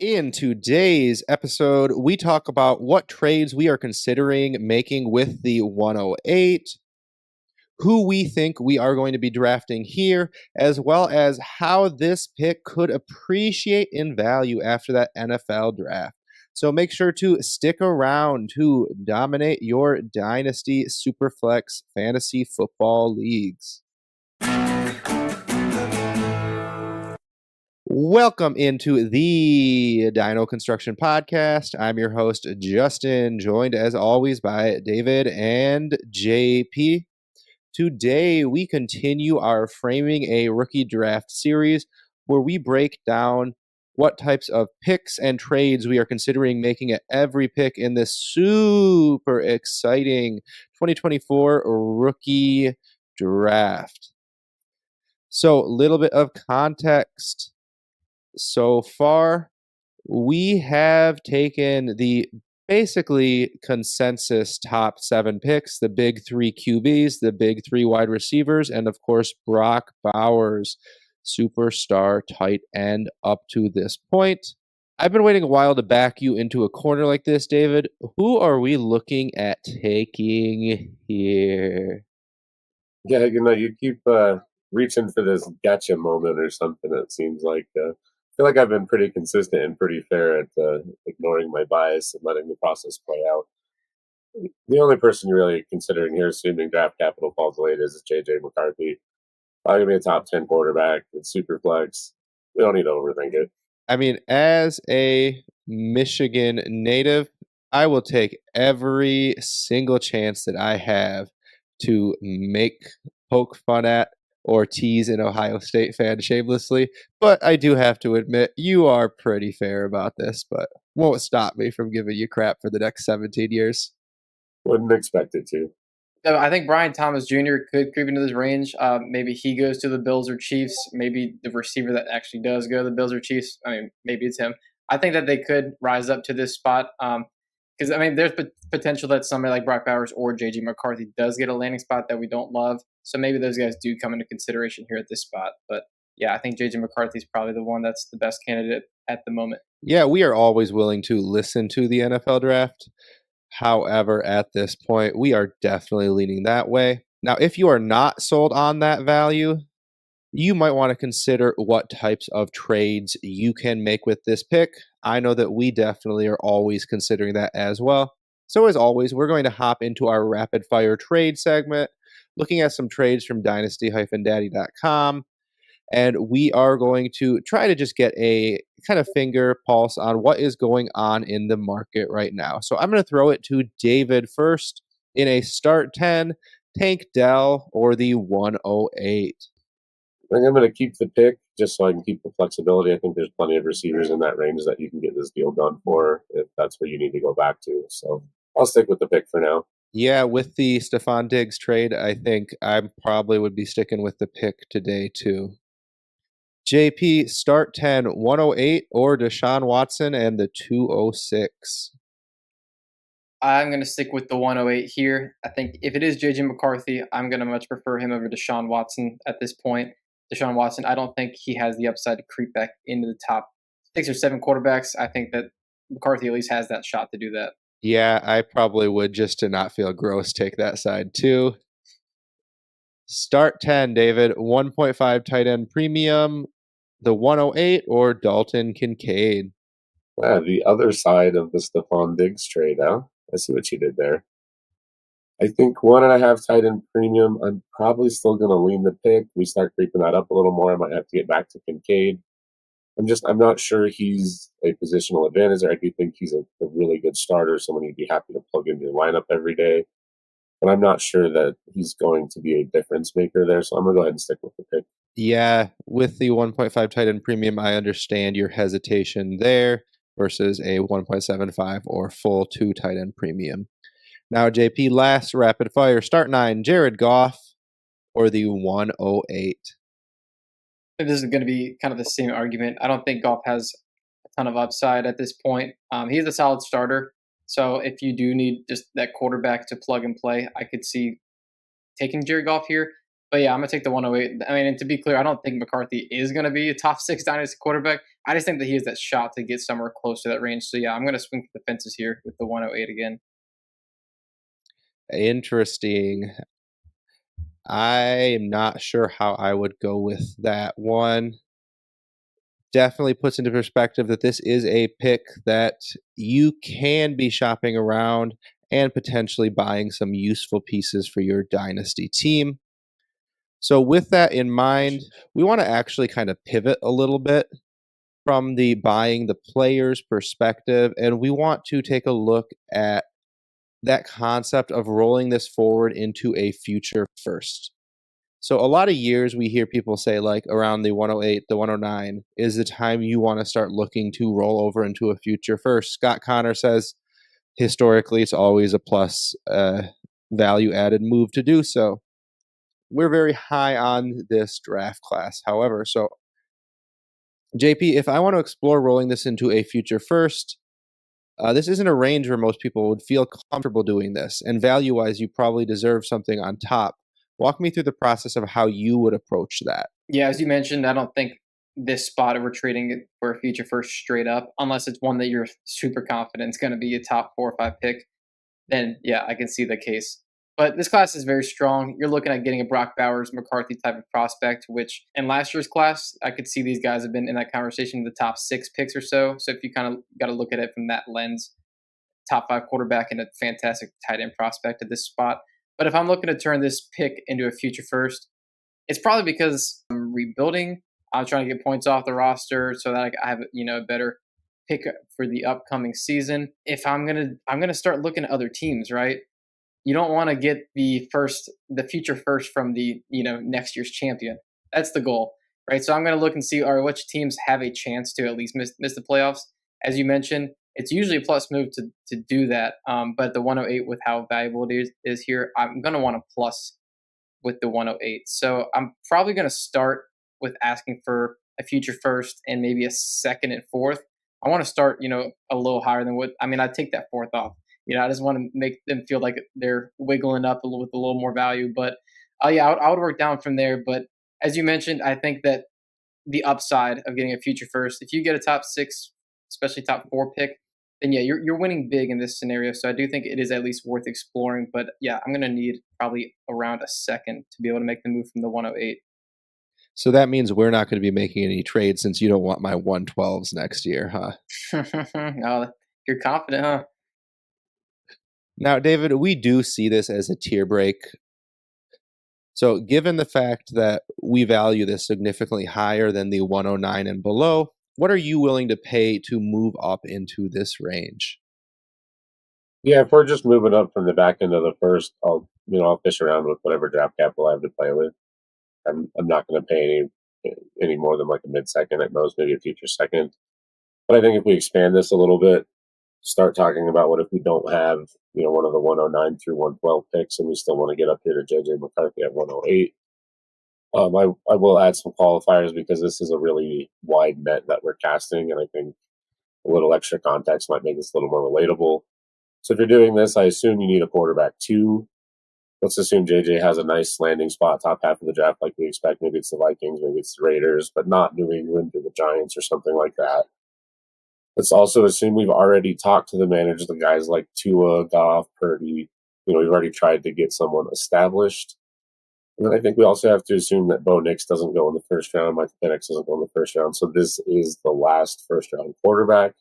In today's episode, we talk about what trades we are considering making with the 108, who we think we are going to be drafting here, as well as how this pick could appreciate in value after that NFL draft. So make sure to stick around to dominate your Dynasty Superflex fantasy football leagues. Welcome into the Dino Construction Podcast. I'm your host, Justin, joined as always by David and JP. Today, we continue our Framing a Rookie Draft series where we break down what types of picks and trades we are considering making at every pick in this super exciting 2024 rookie draft. So, a little bit of context. So far, we have taken the basically consensus top 7 picks, the big 3 QBs, the big 3 wide receivers, and of course, Brock Bowers, superstar tight end up to this point. I've been waiting a while to back you into a corner like this, David. Who are we looking at taking here? Yeah, you keep reaching for this gotcha moment or something. It seems like I feel like I've been pretty consistent and pretty fair at ignoring my bias and letting the process play out. The only person you're really considering here, assuming draft capital falls late, is JJ McCarthy. Probably gonna be a top 10 quarterback. It's super flex. We don't need to overthink it. I mean, as a Michigan native, I will take every single chance that I have to poke fun at, or tease an Ohio State fan shamelessly. But I do have to admit, you are pretty fair about this, but won't stop me from giving you crap for the next 17 years. Wouldn't expect it to. So I think Brian Thomas Jr. could creep into this range. Maybe he goes to the Bills or Chiefs. Maybe the receiver that actually does go to the Bills or Chiefs. I mean, maybe it's him. I think that they could rise up to this spot because, there's potential that somebody like Brock Bowers or J.J. McCarthy does get a landing spot that we don't love. So maybe those guys do come into consideration here at this spot. But, yeah, I think J.J. McCarthy is probably the one that's the best candidate at the moment. Yeah, we are always willing to listen to the NFL draft. However, at this point, we are definitely leaning that way. Now, if you are not sold on that value, you might want to consider what types of trades you can make with this pick. I know that we definitely are always considering that as well. So as always, we're going to hop into our rapid fire trade segment, looking at some trades from dynasty-daddy.com. And we are going to try to just get a kind of finger pulse on what is going on in the market right now. So I'm going to throw it to David first in a start 10, Tank Dell or the 108. I think I'm going to keep the pick just so I can keep the flexibility. I think there's plenty of receivers in that range that you can get this deal done for if that's where you need to go back to. So I'll stick with the pick for now. Yeah, with the Stephon Diggs trade, I think I probably would be sticking with the pick today too. JP, start 10, 108 or Deshaun Watson and the 206. I'm going to stick with the 108 here. I think if it is J.J. McCarthy, I'm going to much prefer him over Deshaun Watson at this point. Deshaun Watson, I don't think he has the upside to creep back into the top 6 or 7 quarterbacks. I think that McCarthy at least has that shot to do that. Yeah, I probably would, just to not feel gross, take that side too. Start 10, David, 1.5 tight end premium, the 108 or Dalton Kincaid. Yeah, the other side of the Stephon Diggs trade, huh? I see what you did there. I think 1.5 tight end premium. I'm probably still going to lean the pick. We start creeping that up a little more. I might have to get back to Kincaid. I'm not sure he's a positional advantage. I do think he's a really good starter, someone you'd be happy to plug into your lineup every day. But I'm not sure that he's going to be a difference maker there. So I'm going to go ahead and stick with the pick. Yeah, with the 1.5 tight end premium, I understand your hesitation there versus a 1.75 or full 2 tight end premium. Now, JP, last rapid fire. Start 9, Jared Goff or the 108. This is going to be kind of the same argument. I don't think Goff has a ton of upside at this point. He's a solid starter. So if you do need just that quarterback to plug and play, I could see taking Jared Goff here. But yeah, I'm gonna take the 108. I mean, and to be clear, I don't think McCarthy is gonna be a top 6 dynasty quarterback. I just think that he has that shot to get somewhere close to that range. So yeah, I'm gonna swing for the fences here with the 108 again. Interesting. I am not sure how I would go with that one. Definitely puts into perspective that this is a pick that you can be shopping around and potentially buying some useful pieces for your dynasty team. So, with that in mind, we want to actually kind of pivot a little bit from the buying the players perspective, and we want to take a look at that concept of rolling this forward into a future first. So a lot of years we hear people say like around the 108, the 109 is the time you want to start looking to roll over into a future first. Scott Connor says historically it's always a plus value added move to do so. We're very high on this draft class. However, so JP, if I want to explore rolling this into a future first, this isn't a range where most people would feel comfortable doing this. And value wise, you probably deserve something on top. Walk me through the process of how you would approach that. Yeah, as you mentioned, I don't think this spot we're trading it for a future first straight up, unless it's one that you're super confident is going to be a top 4 or 5 pick. Then yeah, I can see the case. But this class is very strong. You're looking at getting a Brock Bowers, McCarthy type of prospect, which in last year's class, I could see these guys have been in that conversation in the top 6 picks or so. So if you kind of got to look at it from that lens, top 5 quarterback and a fantastic tight end prospect at this spot. But if I'm looking to turn this pick into a future first, it's probably because I'm rebuilding. I'm trying to get points off the roster so that I have a better pick for the upcoming season. If I'm gonna start looking at other teams, right? You don't want to get the future first from the next year's champion. That's the goal, right? So I'm gonna look and see, all right, which teams have a chance to at least miss the playoffs. As you mentioned, it's usually a plus move to do that. But the 108 with how valuable it is here, I'm gonna want a plus with the 108. So I'm probably going to start with asking for a future first and maybe a second and fourth. I want to start, a little higher than I take that fourth off. I just want to make them feel like they're wiggling up with a little more value. But yeah, I would work down from there. But as you mentioned, I think that the upside of getting a future first, if you get a top 6, especially top 4 pick, then yeah, you're winning big in this scenario. So I do think it is at least worth exploring. But yeah, I'm gonna need probably around a second to be able to make the move from the 108. So that means we're not going to be making any trades since you don't want my 112s next year, huh? Oh, you're confident, huh? Now, David, we do see this as a tier break. So given the fact that we value this significantly higher than the 109 and below, what are you willing to pay to move up into this range? Yeah, if we're just moving up from the back end of the first, I'll fish around with whatever draft capital I have to play with. I'm not going to pay any more than like a mid second at most, maybe a future second. But I think if we expand this a little bit, start talking about what if we don't have one of the 109 through 112 picks, and we still want to get up here to JJ McCarthy at 108. I will add some qualifiers because this is a really wide net that we're casting, and I think a little extra context might make this a little more relatable. So if you're doing this, I assume you need a quarterback too. Let's assume JJ has a nice landing spot, top half of the draft, like we expect. Maybe it's the Vikings, maybe it's the Raiders, but not New England or the Giants or something like that. Let's also assume we've already talked to the managers, the guys like Tua, Goff, Purdy. We've already tried to get someone established. And then I think we also have to assume that Bo Nix doesn't go in the first round, Michael Penix doesn't go in the first round. So this is the last first round quarterback,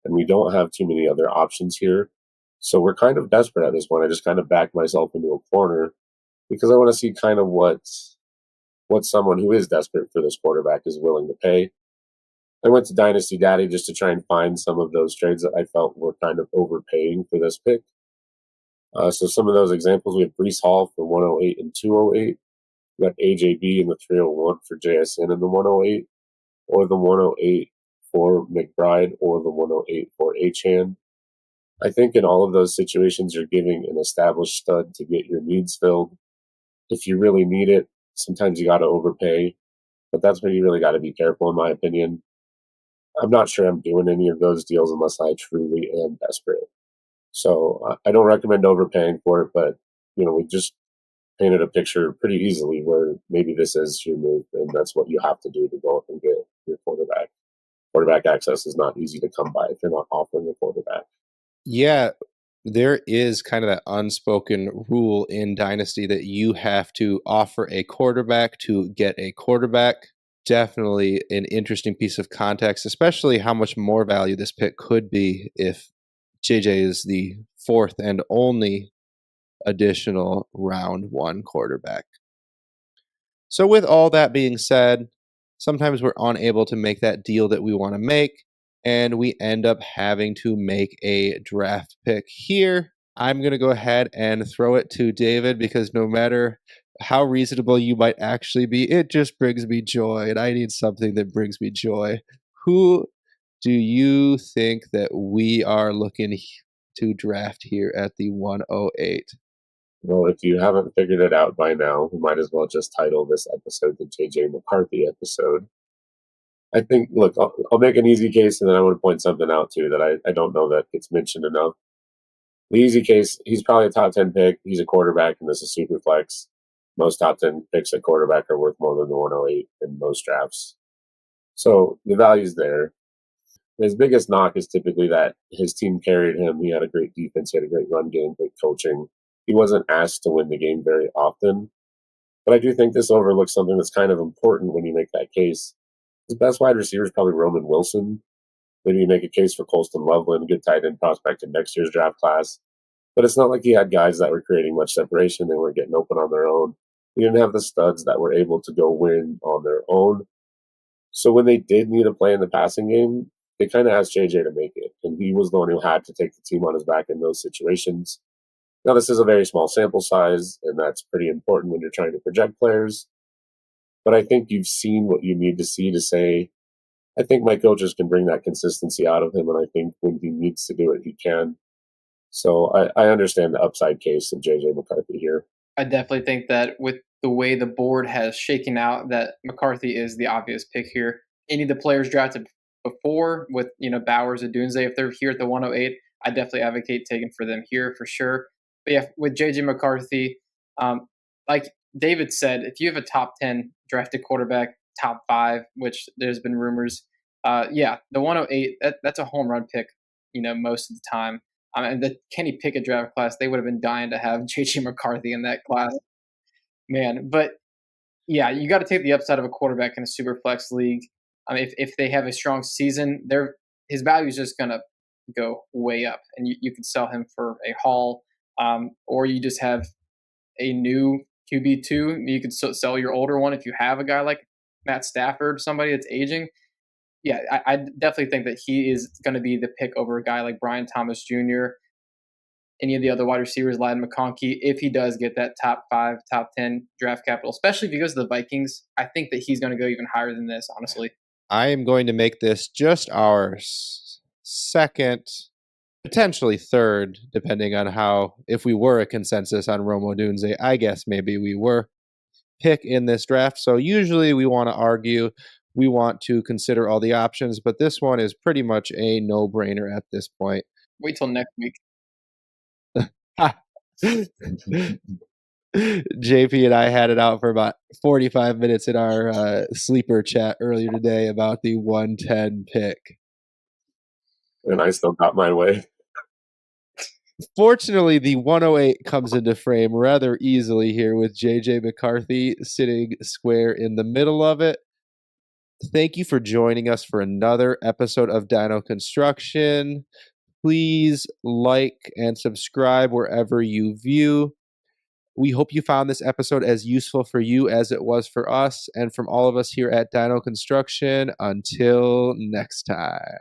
and we don't have too many other options here. So we're kind of desperate at this point. I just kind of backed myself into a corner because I want to see kind of what someone who is desperate for this quarterback is willing to pay. I went to Dynasty Daddy just to try and find some of those trades that I felt were kind of overpaying for this pick. So some of those examples, we have Brees Hall for 108 and 208. We got AJB in the 301 for JSN in the 108, or the 108 for McBride, or the 108 for Achan. I think in all of those situations, you're giving an established stud to get your needs filled. If you really need it, sometimes you got to overpay, but that's where you really got to be careful, in my opinion. I'm not sure I'm doing any of those deals unless I truly am desperate. So I don't recommend overpaying for it, but we just painted a picture pretty easily where maybe this is your move, and that's what you have to do to go up and get your quarterback. Quarterback access is not easy to come by if you're not offering a quarterback. Yeah, there is kind of that unspoken rule in Dynasty that you have to offer a quarterback to get a quarterback. Definitely an interesting piece of context, especially how much more value this pick could be if JJ is the fourth and only additional round one quarterback. So, with all that being said, sometimes we're unable to make that deal that we want to make, and we end up having to make a draft pick here. I'm going to go ahead and throw it to David because no matter how reasonable you might actually be, it just brings me joy, and I need something that brings me joy. Who do you think that we are looking to draft here at the 108? Well, if you haven't figured it out by now, we might as well just title this episode the JJ McCarthy episode. I think, look, I'll make an easy case, and then I want to point something out too that I don't know that gets mentioned enough. The easy case, he's probably a top 10 pick. He's a quarterback, and this is super flex. Most top 10 picks at quarterback are worth more than the 108 in most drafts. So the value's there. His biggest knock is typically that his team carried him. He had a great defense. He had a great run game, great coaching. He wasn't asked to win the game very often. But I do think this overlooks something that's kind of important when you make that case. His best wide receiver is probably Roman Wilson. Maybe you make a case for Colston Loveland, a good tight end prospect in next year's draft class. But it's not like he had guys that were creating much separation. They weren't getting open on their own. He didn't have the studs that were able to go win on their own. So when they did need a play in the passing game, they kind of asked JJ to make it. And he was the one who had to take the team on his back in those situations. Now, this is a very small sample size, and that's pretty important when you're trying to project players. But I think you've seen what you need to see to say, I think my coaches can bring that consistency out of him, and I think when he needs to do it, he can. So I understand the upside case of JJ McCarthy here. I definitely think that with the way the board has shaken out, that McCarthy is the obvious pick here. Any of the players drafted before with Bowers or Dunze, if they're here at the 108, I definitely advocate taking for them here for sure. But yeah, with JJ McCarthy, like David said, if you have a top 10 drafted quarterback, top 5, which there's been rumors, the 108, that's a home run pick, most of the time. And the Kenny Pickett draft class, they would have been dying to have JJ McCarthy in that class, man. But yeah, you got to take the upside of a quarterback in a super flex league. I mean, if they have a strong season, his value is just gonna go way up, and you can sell him for a haul, or you just have a new QB2. You could sell your older one if you have a guy like Matt Stafford, somebody that's aging. Yeah, I definitely think that he is going to be the pick over a guy like Brian Thomas Jr., any of the other wide receivers, Ladd McConkey, if he does get that top 5, top 10 draft capital, especially if he goes to the Vikings. I think that he's going to go even higher than this, honestly. I am going to make this just our second, potentially third, depending on if we were a consensus on Rome Odunze, I guess maybe we were, pick in this draft. So usually we want to argue, we want to consider all the options, but this one is pretty much a no-brainer at this point. Wait till next week. JP and I had it out for about 45 minutes in our sleeper chat earlier today about the 110 pick. And I still got my way. Fortunately, the 108 comes into frame rather easily here with JJ McCarthy sitting square in the middle of it. Thank you for joining us for another episode of Dino Construction. Please like and subscribe wherever you view. We hope you found this episode as useful for you as it was for us, and from all of us here at Dino Construction, until next time.